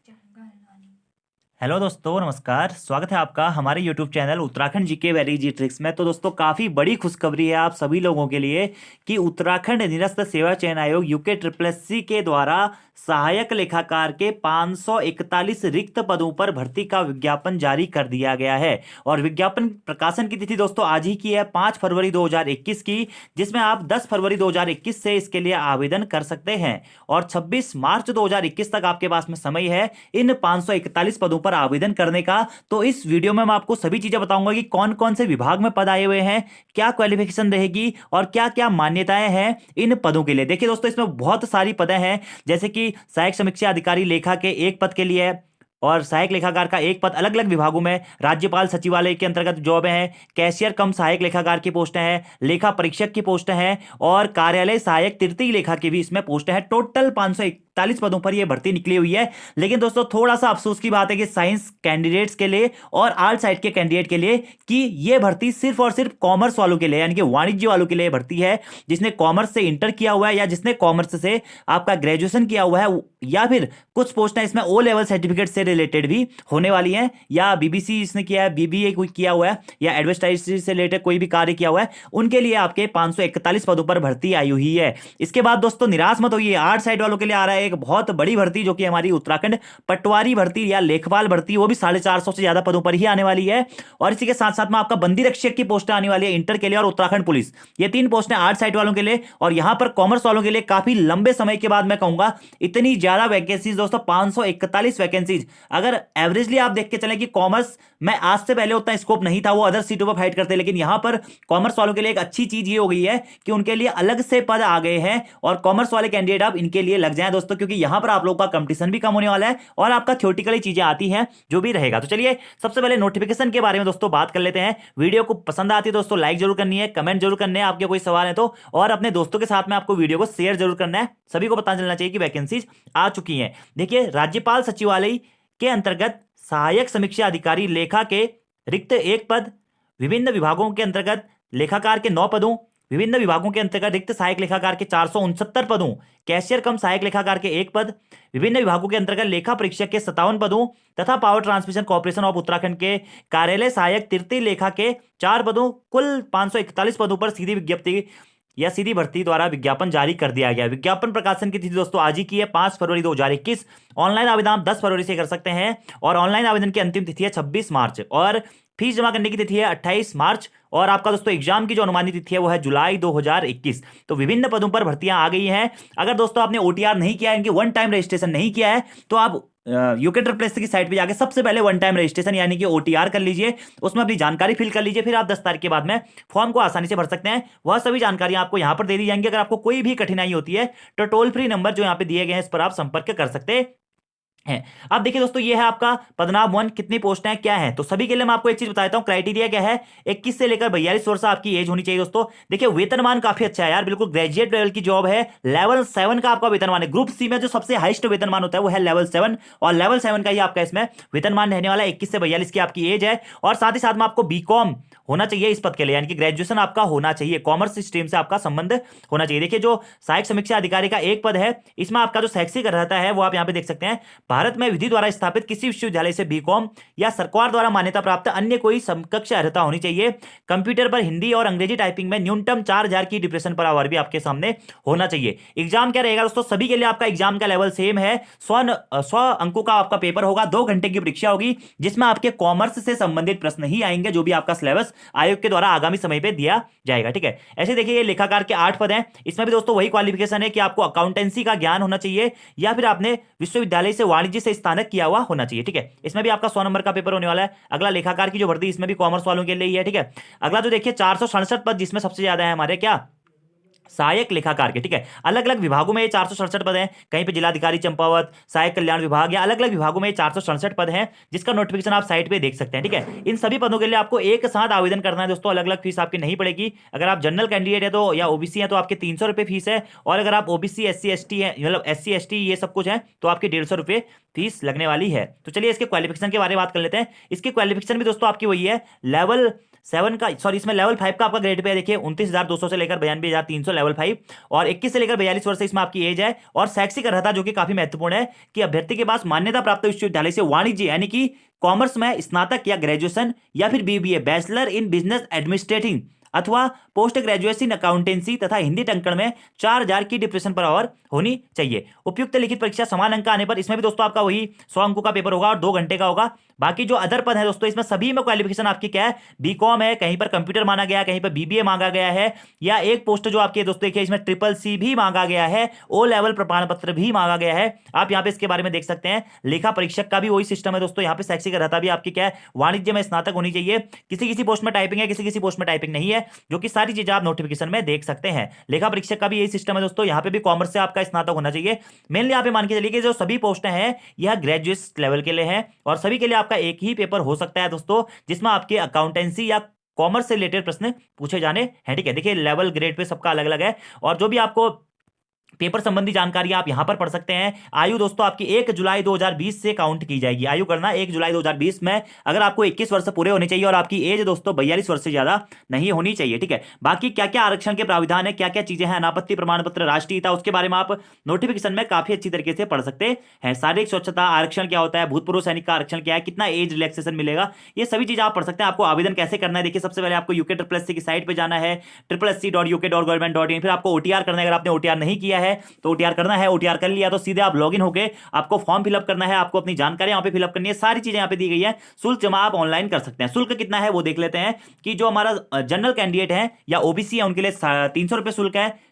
Hello दोस्तों, नमस्कार। स्वागत है आपका हमारे YouTube channel Uttarakhand GK very G tricks में। तो दोस्तों, काफ़ी बड़ी खुशखबरी है आप सभी लोगों के लिए कि उत्तराखंड निरस्त सेवा चयन आयोग यूके ट्रिपल के द्वारा सहायक लेखाकार के 541 रिक्त पदों पर भर्ती का विज्ञापन जारी कर दिया गया है। और विज्ञापन प्रकाशन की तिथि दोस्तों आज ही की है, 5 फरवरी 2021 की, जिसमें आप 10 फरवरी 2021 से इसके लिए आवेदन कर सकते हैं और 26 मार्च 2021 तक आपके पास में समय है इन 541 पदों पर आवेदन करने का। तो इस वीडियो में मैं आपको सभी चीजें बताऊंगा कि कौन कौन से विभाग में पद आए हुए हैं, क्या क्वालिफिकेशन रहेगी और क्या क्या मान्यताएं हैं इन पदों के लिए। देखिए दोस्तों, इसमें बहुत सारी पदें हैं, जैसे कि सहायक समीक्षा अधिकारी लेखा के एक पद के लिए है और सहायक लेखाकार का एक पद। अलग अलग विभागों में राज्यपाल सचिवालय के अंतर्गत जॉब है, कैशियर कम सहायक लेखाकार की पोस्टें हैं, लेखा परीक्षक की पोस्टें हैं और कार्यालय सहायक तृतीय लेखा की भी इसमें पोस्टें हैं। टोटल 541 पदों पर यह भर्ती निकली हुई है। लेकिन दोस्तों, थोड़ा सा अफसोस की बात है कि साइंस कैंडिडेट्स के लिए और आर्ट साइड के कैंडिडेट के लिए कि यह भर्ती सिर्फ और सिर्फ कॉमर्स वालों के लिए, यानी कि वाणिज्य वालों के लिए भर्ती है। जिसने कॉमर्स से इंटर किया हुआ है या जिसने कॉमर्स से आपका ग्रेजुएशन किया हुआ है, या फिर कुछ पोस्टें इसमें ओ लेवल सर्टिफिकेट से रिलेटेड भी होने वाली हैं, या बीबीसी इसने किया है, बीबीए कोई किया हुआ है, या एडवर्टाइजमेंट से रिलेटेड कोई भी कार्य किया हुआ है, उनके लिए आपके 541 पदों पर भर्ती आई हुई है। इसके बाद दोस्तों निराश मत होइए, आर्ट साइड वालों के लिए आ रहा है एक बहुत बड़ी भर्ती, जो कि हमारी उत्तराखंड पटवारी भर्ती या लेखपाल भर्ती, वो भी 450 से ज्यादा पदों पर ही आने वाली है। और इसी के साथ साथ में आपका बंदी रक्षक की पोस्टें आने वाली है इंटर के लिए और उत्तराखंड पुलिस, ये 3 पोस्टें आर्ट साइड वालों के लिए। और यहां पर कॉमर्स वालों के लिए काफी लंबे समय के बाद मैं कहूंगा इतनी ज्यादा वैकेंसीज दोस्तों, 541 वैकेंसीज। अगर एवरेजली आप देख के चलें कि कॉमर्स में आज से पहले उतना स्कोप नहीं था, वो अदर सीटों पर फाइट करते, लेकिन यहां पर कॉमर्स वालों के लिए एक अच्छी चीज ये हो गई है कि उनके लिए अलग से पद आ गए हैं और कॉमर्स वाले कैंडिडेट अब इनके लिए लग जाएं दोस्तों, क्योंकि यहां पर आप लोगों का कंपटीशन भी कम होने वाला है और आपका थ्योरेटिकली चीजें आती हैं जो भी रहेगा। तो चलिए सबसे पहले नोटिफिकेशन के बारे में दोस्तों बात कर लेते हैं। वीडियो को पसंद आती है दोस्तों लाइक जरूर करनी है, कमेंट जरूर करने हैं आपके कोई सवाल है तो, और अपने दोस्तों के साथ में आपको वीडियो को शेयर जरूर करना है। सभी को पता चलना चाहिए कि वैकेंसीज आ चुकी हैं। देखिए, राज्यपाल सचिवालय के अंतर्गत सहायक समीक्षा अधिकारी लेखा के रिक्त एक पद, विभिन्न विभागों के अंतर्गत लेखाकार के 9 पदों, विभिन्न विभागों के अंतर्गत रिक्त सहायक लेखाकार के 469 पदों, कैशियर कम सहायक लेखाकार के 1 पद, विभिन्न विभागों के अंतर्गत लेखा परीक्षक के 57 पदों तथा power transmission corporation of Uttarakhand के कार्यालय सहायक तृतीय लेखा के 4 पदों, कुल 541 पदों पर सीधी विज्ञप्ति या सीधी भर्ती द्वारा विज्ञापन जारी कर दिया गया। विज्ञापन प्रकाशन की तिथि दोस्तों आज ही की है, 5 फरवरी 2021। ऑनलाइन आवेदन आप 10 फरवरी से कर सकते हैं और ऑनलाइन आवेदन की अंतिम तिथि है 26 मार्च और फीस जमा करने की तिथि है 28 मार्च और आपका दोस्तों एग्जाम की जो अनुमानित तिथि है वो है जुलाई 2021। तो विभिन्न पदों पर भर्तियां आ गई हैं। अगर दोस्तों आपने ओटीआर नहीं किया है, इनकी वन टाइम रजिस्ट्रेशन नहीं किया है, तो आप यूके ट्रिपल की साइट पे जाके सबसे पहले वन टाइम रजिस्ट्रेशन यानी कि ओटीआर कर लीजिए, उसमें अपनी जानकारी फिल कर लीजिए, फिर आप 10 तारीख के बाद में फॉर्म को आसानी से भर सकते हैं। वह सभी जानकारी आपको यहां पर दे दी जाएंगी। अगर आपको कोई भी कठिनाई होती है तो टोल फ्री नंबर जो यहां पे दिए गए हैं इस पर आप संपर्क कर सकते हैं। अब देखिए दोस्तों, ये है आपका पदनाम 1, कितनी पोस्टें हैं क्या है। तो सभी के लिए मैं आपको एक चीज बताता हूं, क्राइटेरिया क्या है। 21 से लेकर 42 वर्ष आपकी एज होनी चाहिए दोस्तों। देखिए, वेतनमान काफी अच्छा है यार, बिल्कुल ग्रेजुएट लेवल की जॉब है। लेवल 7 का आपका वेतनमान है। ग्रुप सी में जो सबसे हाईएस्ट वेतनमान होता है वो है लेवल 7 और लेवल 7 का ही आपका इसमें वेतनमान रहने वाला है। 21 से 42 की आपकी एज है और साथ ही साथ में आपको बीकॉम होना चाहिए इस पद के लिए, यानी कि ग्रेजुएशन आपका होना चाहिए, कॉमर्स स्ट्रीम से आपका संबंध होना चाहिए। देखिए, जो सहायक समीक्षा अधिकारी का एक पद है, इसमें आपका जो शैक्षिक रहता है वो आप यहां पे देख सकते हैं। भारत में विधि द्वारा स्थापित किसी विश्वविद्यालय से बीकॉम या सरकार द्वारा मान्यता प्राप्त अन्य कोई समकक्ष अर्हता होनी चाहिए। कंप्यूटर पर हिंदी और अंग्रेजी टाइपिंग में न्यूनतम 4000 की डिप्रेशन पर आवर भी आपके सामने होना चाहिए। एग्जाम क्या रहेगा दोस्तों, सभी के लिए आपका एग्जाम का लेवल सेम है। 100 अंकों का आपका पेपर होगा, 2 घंटे की परीक्षा होगी, जिसमें आपके कॉमर्स से संबंधित प्रश्न ही आएंगे, जो भी आपका सिलेबस आयोग के द्वारा आगामी समय पे दिया जाएगा। ठीक है, ऐसे देखिए ये लेखाकार के 8 पद हैं। इसमें भी दोस्तों वही क्वालिफिकेशन है कि आपको अकाउंटेंसी का ज्ञान होना चाहिए या फिर आपने विश्वविद्यालय से वाणिज्य से स्नातक किया हुआ होना चाहिए। ठीक है, इसमें भी आपका 100 नंबर का पेपर होने वाला है। अगला लेखाकार की जो भर्ती, इसमें भी कॉमर्स वालों के लिए ही है। ठीक है, अगला जो देखिए 467 पद, जिसमें सबसे ज्यादा है हमारे क्या सहायक लेखाकार के। ठीक है, अलग अलग विभागों में ये 467 पद हैं। कहीं पे जिलाधिकारी चंपावत, सहायक कल्याण विभाग या अलग अलग विभागों में 467 पद हैं, जिसका नोटिफिकेशन आप साइट पे देख सकते हैं। ठीक है, इन सभी पदों के लिए आपको एक साथ आवेदन करना है दोस्तों, अलग अलग फीस आपकी नहीं पड़ेगी। अगर आप जनरल कैंडिडेट है तो या ओबीसी है तो आपके 300 रुपये फीस है, और अगर आप ओबीसी SC ST है, मतलब SC ST ये सब कुछ है, तो आपकी 150 रुपये फीस लगने वाली है। तो चलिए इसके क्वालिफिकेशन के बारे में बात कर लेते हैं। इसकी क्वालिफिकेशन भी दोस्तों आपकी वही है, लेवल 7 का, सॉरी इसमें लेवल 5 का आपका ग्रेड पे है। देखिए 29,200 से लेकर 92,300 लेवल 5, और 21 से लेकर 42 वर्ष इसमें आपकी एज है। और शैक्षिक अर्हता जो कि काफी महत्वपूर्ण है कि अभ्यर्थी के पास मान्यता प्राप्त विश्वविद्यालय से वाणिज्य यानी कि कॉमर्स में स्नातक या ग्रेजुएशन या फिर BBA bachelor in business administrating अथवा पोस्ट ग्रेजुएशन अकाउंटेंसी तथा हिंदी टंकण में 4000 की डिप्रेशन पर आवर होनी चाहिए। उपयुक्त लिखित परीक्षा समान अंक आने पर इसमें भी दोस्तों आपका वही 100 अंकों का पेपर होगा और 2 घंटे का होगा। बाकी जो अदर पद है दोस्तों इसमें सभी में क्वालिफिकेशन आपकी क्या है, बीकॉम है, कहीं पर कंप्यूटर मांगा गया है, कहीं पर बीबीए मांगा गया है, या एक पोस्ट जो आपकी दोस्तों देखिए इसमें CCC भी मांगा गया है, ओ लेवल प्रमाण पत्र भी मांगा गया है। आप यहाँ पे इसके बारे में देख सकते हैं। लेखा परीक्षक का भी वही सिस्टम है दोस्तों, यहाँ पे शैक्षिक अर्हता भी आपकी क्या है, वाणिज्य में स्नातक होनी चाहिए। किसी किसी पोस्ट में टाइपिंग है, किसी किसी पोस्ट में टाइपिंग नहीं है, जो कि सारी चीजें आप नोटिफिकेशन में देख सकते हैं। लेखा परीक्षक का भी यही सिस्टम है दोस्तों, यहाँ पे भी कॉमर्स से आपका स्नातक होना चाहिए। मेनली यहाँ पे मान के चलिए कि जो सभी पोस्टें हैं यह ग्रेजुएट लेवल के लिए हैं और सभी के लिए आपका एक ही पेपर हो सकता है दोस्तों, जिसमें आपके अकाउंटेंसी या कॉमर्स से रिलेटेड प्रश्न पूछे जाने हैं। ठीक है, देखिए लेवल ग्रेड पे सबका अलग अलग है और जो भी आपको पेपर संबंधी जानकारी आप यहां पर पढ़ सकते हैं। आयु दोस्तों आपकी 1 जुलाई 2020 से काउंट की जाएगी। आयु करना 1 जुलाई 2020 में, अगर आपको 21 वर्ष पूरे होने चाहिए और आपकी एज दोस्तों 42 वर्ष से ज्यादा नहीं होनी चाहिए। ठीक है, बाकी क्या क्या आरक्षण के प्राविधान है, क्या क्या चीजें हैं, अनापत्ति प्रमाण पत्र, राष्ट्रीयता, उसके बारे में आप नोटिफिकेशन में काफी अच्छी तरीके से पढ़ सकते हैं। शारीरिक स्वच्छता आरक्षण क्या होता है, भूतपूर्व सैनिक का आरक्षण क्या है, कितना एज रिलैक्सेशन मिलेगा, ये सभी चीजें आप पढ़ सकते हैं। आपको आवेदन कैसे करना है, देखिए सबसे पहले आपको UKSSC की साइट पर जाना है, SSC.uk.government.in। फिर आपको OTR करना है, अगर आपने OTR नहीं किया है तो OTR करना है। OTR कर लिया तो सीधे आप लॉगिन होके आपको फॉर्म फिलअप करना है, आपको अपनी जानकारी यहाँ पे फिलअप करनी है, सारी चीजें यहाँ पे दी गई है। शुल्क जमा आप ऑनलाइन कर सकते हैं। शुल्क कितना है वो देख लेते हैं कि जो हमारा जनरल कैंडिडेट है या ओबीसी है उनके लिए 300 रुपये शुल्क है,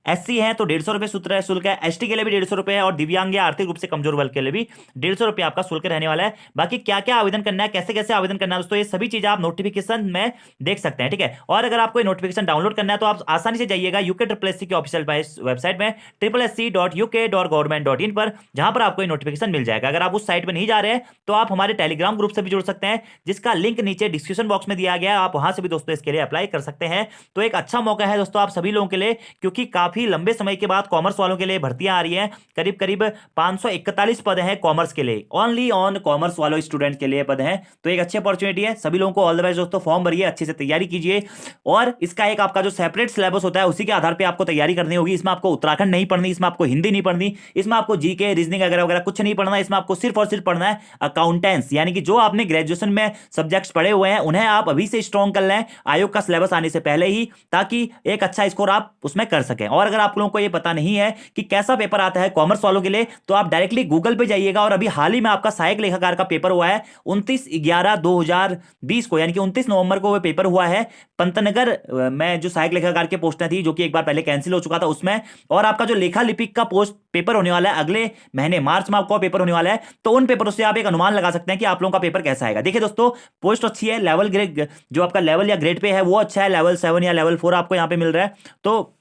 SC है तो 150 रुपये सूत्र है शुल्क है, ST के लिए भी 150 रुपये है और दिव्यांग या आर्थिक रूप से कमजोर वर्ग के लिए भी 150 रुपये आपका शुल्क रहने वाला है। बाकी क्या क्या आवेदन करना है, कैसे कैसे आवेदन करना है दोस्तों, ये सभी चीजें आप नोटिफिकेशन में देख सकते हैं। ठीक है, और अगर आपको नोटिफिकेशन डाउनलोड करना है तो आप आसानी से जाइएगा UKSSC के ऑफिशियल वेबसाइट में SSC.uk.government.in पर, जहां पर आपको नोटिफिकेशन मिल जाएगा। अगर आप उस साइट पर नहीं जा रहे हैं तो आप हमारे टेलीग्राम ग्रुप से भी जुड़ सकते हैं, जिसका लिंक नीचे डिस्क्रिप्शन बॉक्स में दिया गया है। आप वहां से भी दोस्तों इसके लिए अप्लाई कर सकते हैं। तो एक अच्छा मौका है दोस्तों आप सभी लोगों के लिए, क्योंकि काफी लंबे समय के बाद कॉमर्स वालों के लिए भर्तियां आ रही हैं। करीब करीब 541 पद हैं कॉमर्स के लिए, ओनली ऑन कॉमर्स वालों स्टूडेंट के लिए पद हैं। तो एक अच्छी अपॉर्चुनिटी है, सभी लोगों को ऑल द बेस्ट दोस्तों। फॉर्म भरिए, अच्छे से तैयारी कीजिए और इसका एक आपका जो सेपरेट सिलेबस होता है उसी के आधार पर आपको तैयारी करनी होगी। इसमें आपको उत्तराखंड नहीं पढ़नी, इसमें आपको हिंदी नहीं पढ़नी, इसमें आपको जीके रीजनिंग वगैरह वगैरह कुछ नहीं पढ़ना। इसमें आपको सिर्फ और सिर्फ पढ़ना है अकाउंटेंस, यानी कि जो आपने ग्रेजुएशन में सब्जेक्ट्स पढ़े हुए हैं उन्हें आप अभी से स्ट्रॉन्ग कर लें आयोग का सिलेबस आने से पहले ही, ताकि एक अच्छा स्कोर आप उसमें कर सकें। और अगर आप लोगों को यह पता नहीं है कि कैसा पेपर आता है कॉमर्स वालों के लिए, तो आप डायरेक्टली गूगल पे जाइएगा और अभी हाल ही में आपका सहायक लेखाकार का पेपर हुआ है 29/11/2020 को, यानी कि 29 नवंबर को वो पेपर हुआ है पंतनगर में, जो सहायक लेखाकार के पोस्टें थी जो कि एक बार पहले कैंसिल हो चुका था उसमें। और आपका जो लेखा लिपिक का पोस्ट पेपर होने वाला है अगले महीने मार्च में आपका पेपर होने वाला है, तो उन पेपरों से आप एक अनुमान लगा सकते हैं कि आप लोगों का पेपर कैसा आएगा। देखिए दोस्तों, पोस्ट अच्छी है, लेवल ग्रेड जो आपका लेवल या ग्रेड पे है वो अच्छा है, लेवल 7 या लेवल 4 आपको यहाँ पे मिल रहा है, तो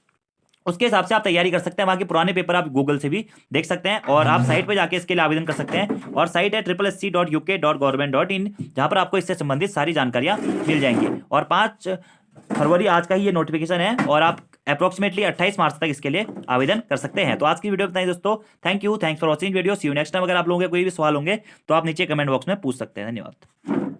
उसके हिसाब से आप तैयारी कर सकते हैं। बाकी पुराने पेपर आप गूगल से भी देख सकते हैं और आप साइट पे जाके इसके लिए आवेदन कर सकते हैं। और साइट है SSC.uk.government.in, जहां पर आपको इससे संबंधित सारी जानकारियां मिल जाएंगी। और 5 फरवरी आज का ही ये नोटिफिकेशन है और आप अप्रोक्सीमेटली 28 मार्च तक इसके लिए आवेदन कर सकते हैं। तो आज की वीडियो बताइए दोस्तों, thanks for watching video, see you next time. अगर आप लोगों के कोई भी सवाल होंगे तो आप नीचे कमेंट बॉक्स में पूछ सकते हैं। धन्यवाद।